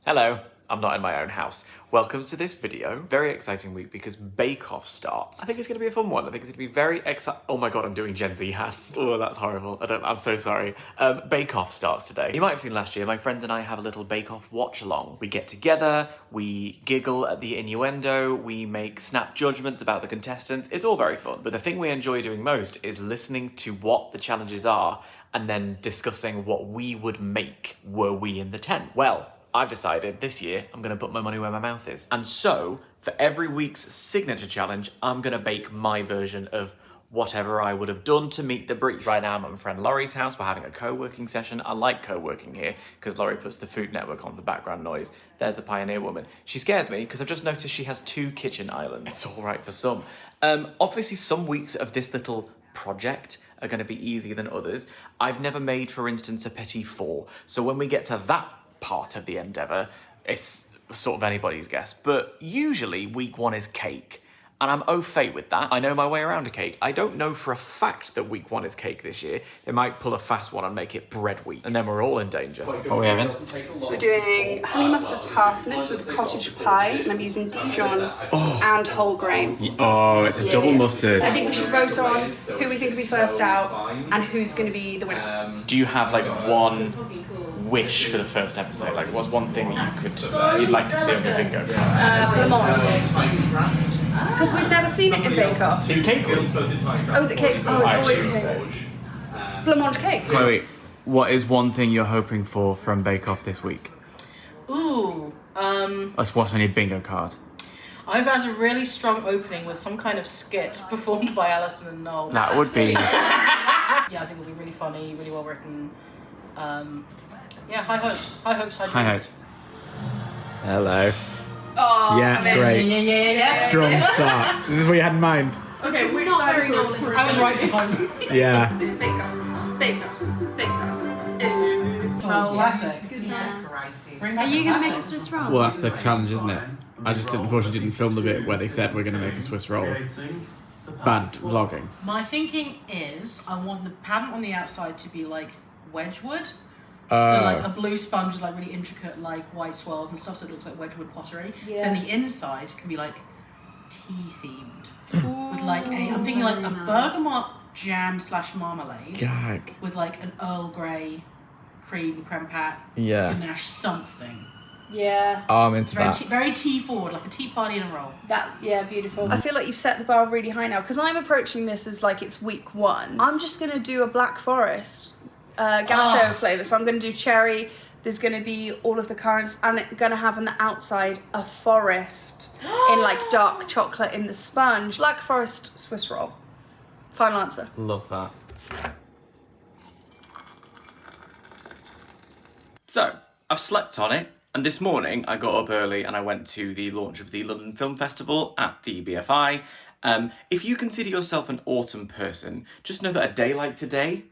Hello, I'm not in my own house. Welcome to this video. Very exciting week because Bake Off starts. I think it's going to be a fun one. I think it's going to be very exciting. Oh my god, I'm doing Gen Z hand. Oh, that's horrible. I'm so sorry. Bake Off starts today. You might have seen last year, my friends and I have a little Bake Off watch along. We get together, we giggle at the innuendo, we make snap judgments about the contestants. It's all very fun. But the thing we enjoy doing most is listening to what the challenges are and then discussing what we would make were we in the tent. Well, I've decided this year I'm gonna put my money where my mouth is. And so, for every week's signature challenge, I'm gonna bake my version of whatever I would have done to meet the brief. Right now I'm at my friend Laurie's house, we're having a co-working session. I like co-working here, because Laurie puts the Food Network on for background noise. There's the Pioneer Woman. She scares me, because I've just noticed she has 2 kitchen islands. It's all right for some. Obviously some weeks of this little project are gonna be easier than others. I've never made, for instance, a petit four. So when we get to that part of the endeavour, it's sort of anybody's guess, but usually week 1 is cake, and I'm au fait with that. I know my way around a cake. I don't know for a fact that week 1 is cake this year. They might pull a fast one and make it bread week, and then we're all in danger. What are we having? So we're doing honey mustard parsnips with cottage pie, and I'm using Dijon and whole grain. Oh, it's a double mustard. So I think we should vote on who we think will be first out and who's going to be the winner. Do you have like one wish for the first episode? Like, what's one thing you'd like to see on your bingo card? Blancmange. Because we've never seen it in Bake Off. In cake week? Oh, is it cake? Oh, it's always cake. Blancmange cake. Chloe, what is one thing you're hoping for from Bake Off this week? Let's watch on your bingo card. I hope it has a really strong opening with some kind of skit performed by Alison and Noel. That would be... Yeah, I think it'll be really funny, really well written. Yeah, high hopes, high dreams. High hopes. Hello. Oh, Yeah, great. Yeah. Strong start. This is what you had in mind. Okay, which dinosaur is proof? I was right to hope. Yeah. Bake Off. Bake Off. Bake Off. Oh, classic. Are you going to make a Swiss roll? Well, that's the challenge, isn't it? I just unfortunately didn't film the bit where they said we're going to make a Swiss roll. Bad vlogging. My thinking is I want the pattern on the outside to be like Wedgwood. So like a blue sponge with like really intricate like white swirls and stuff, so it looks like Wedgwood pottery. Yeah. So then the inside can be like tea themed. With like I'm thinking like a bergamot jam / marmalade. Gag. With like an Earl Grey creme pat. Yeah. Ganache something. Yeah. Oh, I'm into that. Very tea forward, like a tea party in a roll. Yeah, beautiful. I feel like you've set the bar really high now, because I'm approaching this as like it's week 1. I'm just going to do a Black Forest gâteau flavour. So I'm going to do cherry, there's going to be all of the currants, and it's going to have on the outside a forest in like dark chocolate in the sponge. Black Forest Swiss roll. Final answer. Love that. So, I've slept on it, and this morning I got up early and I went to the launch of the London Film Festival at the BFI. If you consider yourself an autumn person, just know that a day like today,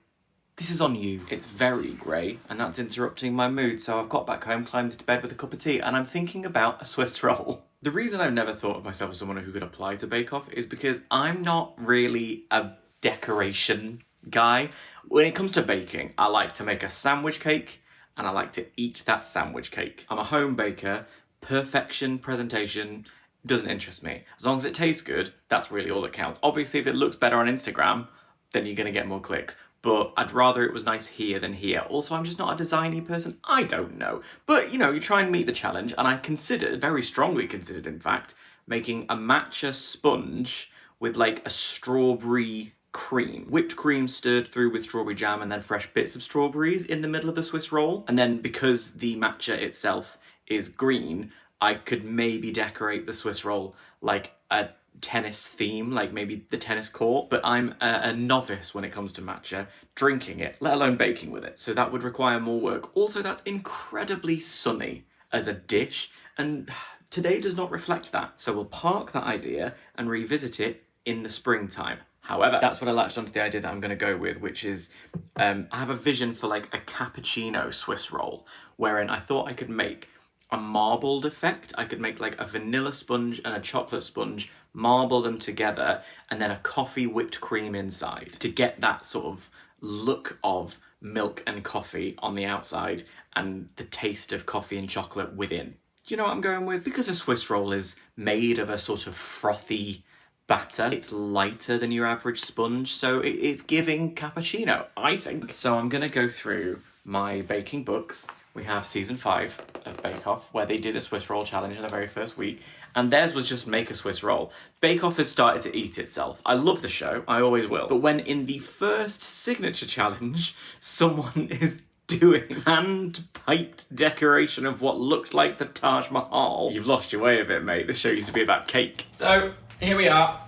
this is on you. It's very grey, and that's interrupting my mood, so I've got back home, climbed into bed with a cup of tea, and I'm thinking about a Swiss roll. The reason I've never thought of myself as someone who could apply to Bake Off is because I'm not really a decoration guy. When it comes to baking, I like to make a sandwich cake, and I like to eat that sandwich cake. I'm a home baker. Perfection, presentation, doesn't interest me. As long as it tastes good, that's really all that counts. Obviously, if it looks better on Instagram, then you're gonna get more clicks. But I'd rather it was nice here than here. Also, I'm just not a designy person. I don't know. But, you know, you try and meet the challenge, and I considered, very strongly considered in fact, making a matcha sponge with like a strawberry cream. Whipped cream stirred through with strawberry jam and then fresh bits of strawberries in the middle of the Swiss roll. And then because the matcha itself is green, I could maybe decorate the Swiss roll like a tennis theme, like maybe the tennis court, but I'm a novice when it comes to matcha, drinking it, let alone baking with it. So that would require more work. Also, that's incredibly sunny as a dish, and today does not reflect that. So we'll park that idea and revisit it in the springtime. However, that's what I latched onto the idea that I'm going to go with, which is I have a vision for like a cappuccino Swiss roll, wherein I thought I could make a marbled effect. I could make like a vanilla sponge and a chocolate sponge, marble them together, and then a coffee whipped cream inside to get that sort of look of milk and coffee on the outside and the taste of coffee and chocolate within. Do you know what I'm going with? Because a Swiss roll is made of a sort of frothy batter, it's lighter than your average sponge, so it's giving cappuccino, I think. So I'm gonna go through my baking books. We have season 5 of Bake Off, where they did a Swiss roll challenge in the very first week, and theirs was just make a Swiss roll. Bake Off has started to eat itself. I love the show, I always will. But when in the first signature challenge, someone is doing hand-piped decoration of what looked like the Taj Mahal, you've lost your way a bit, mate. The show used to be about cake. So, here we are.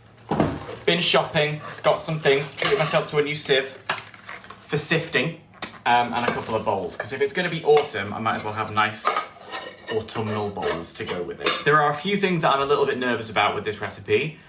Been shopping, got some things, treated myself to a new sieve for sifting, and a couple of bowls, because if it's going to be autumn, I might as well have nice autumnal bowls to go with it. There are a few things that I'm a little bit nervous about with this recipe.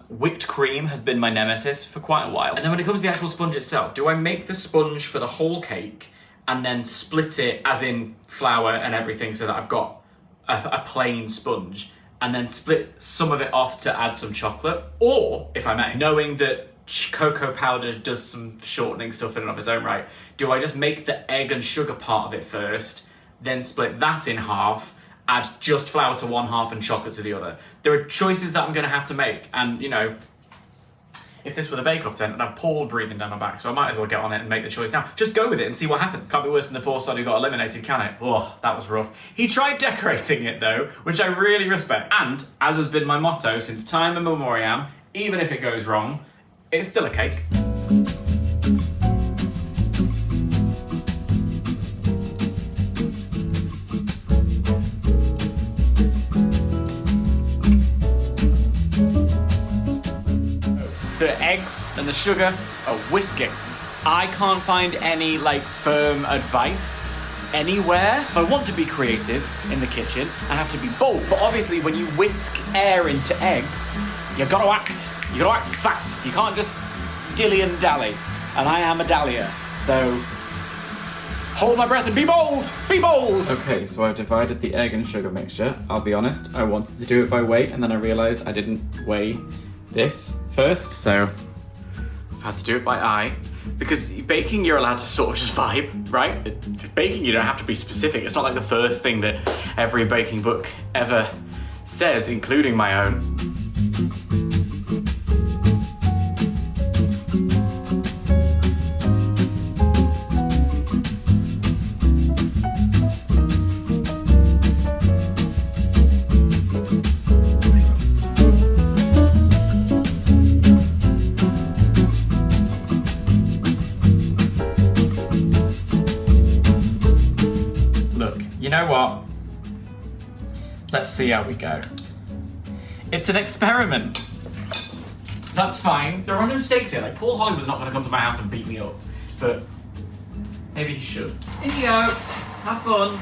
Whipped cream has been my nemesis for quite a while. And then when it comes to the actual sponge itself, do I make the sponge for the whole cake and then split it, as in flour and everything, so that I've got a plain sponge, and then split some of it off to add some chocolate? Or, if I may, knowing that cocoa powder does some shortening stuff in and of its own right, do I just make the egg and sugar part of it first, then split that in half, add just flour to one half and chocolate to the other? There are choices that I'm going to have to make, and you know, if this were the Bake Off tent, I'd have Paul breathing down my back, so I might as well get on it and make the choice now. Just go with it and see what happens. Can't be worse than the poor sod who got eliminated, can it? Oh, that was rough. He tried decorating it though, which I really respect. And, as has been my motto since time immemorial, even if it goes wrong, it's still a cake. The eggs and the sugar are whisking. I can't find any firm advice anywhere. If I want to be creative in the kitchen, I have to be bold. But obviously when you whisk air into eggs, you gotta act fast. You can't just dilly and dally. And I am a dallier, so hold my breath and be bold! Be bold! Okay, so I've divided the egg and sugar mixture. I'll be honest, I wanted to do it by weight, and then I realised I didn't weigh this first, so I've had to do it by eye. Because baking, you're allowed to sort of just vibe, right? Baking, you don't have to be specific. It's not like the first thing that every baking book ever says, including my own. You know what? Let's see how we go. It's an experiment. That's fine. There are no stakes here. Paul Hollywood's not going to come to my house and beat me up, but maybe he should. Here you go. Have fun.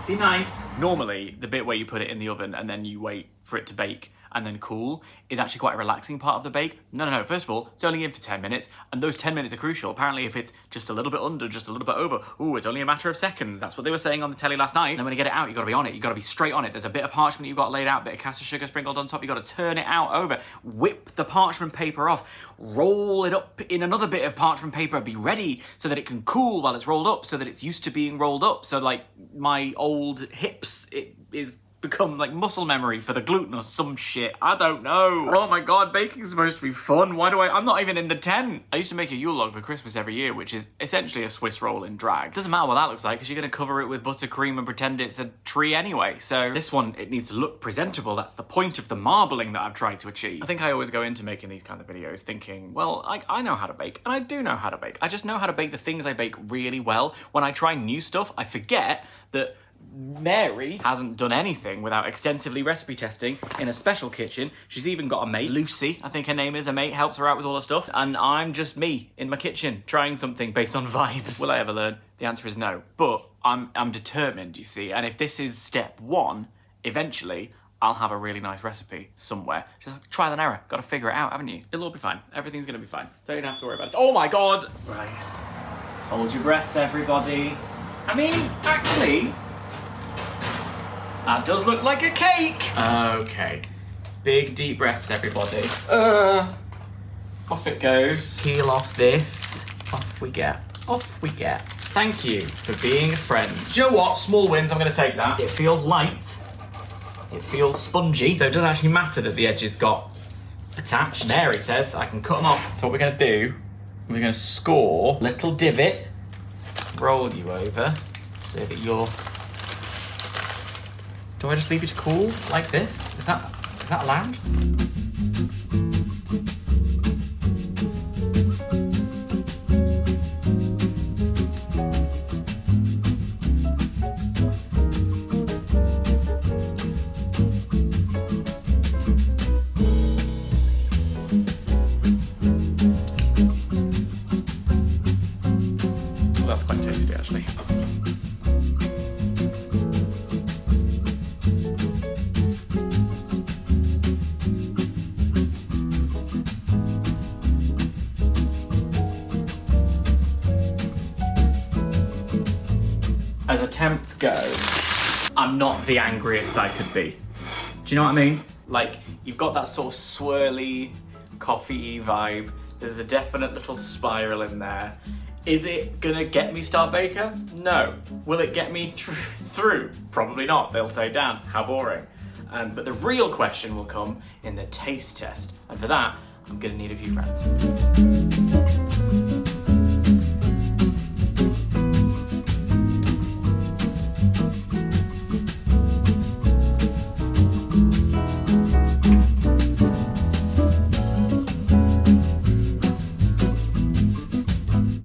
Be nice. Normally, the bit where you put it in the oven and then you wait for it to bake and then cool is actually quite a relaxing part of the bake. No. First of all, it's only in for 10 minutes, and those 10 minutes are crucial. Apparently, if it's just a little bit under, just a little bit over, ooh, it's only a matter of seconds. That's what they were saying on the telly last night. And then when you get it out, you gotta be on it. You gotta be straight on it. There's a bit of parchment you've got laid out, a bit of caster sugar sprinkled on top. You gotta turn it out over. Whip the parchment paper off. Roll it up in another bit of parchment paper. Be ready so that it can cool while it's rolled up, so that it's used to being rolled up. So my old hips, it is become muscle memory for the gluten or some shit. I don't know. Oh my god, baking's supposed to be fun. Why do I'm not even in the tent. I used to make a Yule log for Christmas every year, which is essentially a Swiss roll in drag. Doesn't matter what that looks like, because you're going to cover it with buttercream and pretend it's a tree anyway. So this one, it needs to look presentable. That's the point of the marbling that I've tried to achieve. I think I always go into making these kind of videos thinking, well, I know how to bake, and I do know how to bake. I just know how to bake the things I bake really well. When I try new stuff, I forget that Mary hasn't done anything without extensively recipe testing in a special kitchen. She's even got a mate, Lucy, I think her name is. A mate helps her out with all the stuff, and I'm just me in my kitchen trying something based on vibes. Will I ever learn? The answer is no, but I'm determined, you see, and if this is step one, eventually I'll have a really nice recipe somewhere. Just trial and error. Gotta figure it out, haven't you? It'll all be fine. Everything's gonna be fine. Don't even have to worry about it. Oh my god! Right. Hold your breaths, everybody. I mean, actually, that does look like a cake! Okay. Big deep breaths, everybody. Off it goes. Peel off this. Off we get. off we get. Thank you for being a friend. Do you know what? Small wins, I'm gonna take that. It feels light. It feels spongy. So it doesn't actually matter that the edges got attached. There it says, I can cut them off. So what we're gonna do, we're gonna score a little divot, roll you over, so that you're... Do I just leave you to cool like this? Is that allowed? Well, that's quite tasty, actually. As attempts go, I'm not the angriest I could be. Do you know what I mean? Like, you've got that sort of swirly, coffee-y vibe. There's a definite little spiral in there. Is it gonna get me Star Baker? No. Will it get me through? Probably not. They'll say, Dan, how boring. But the real question will come in the taste test. And for that, I'm gonna need a few friends.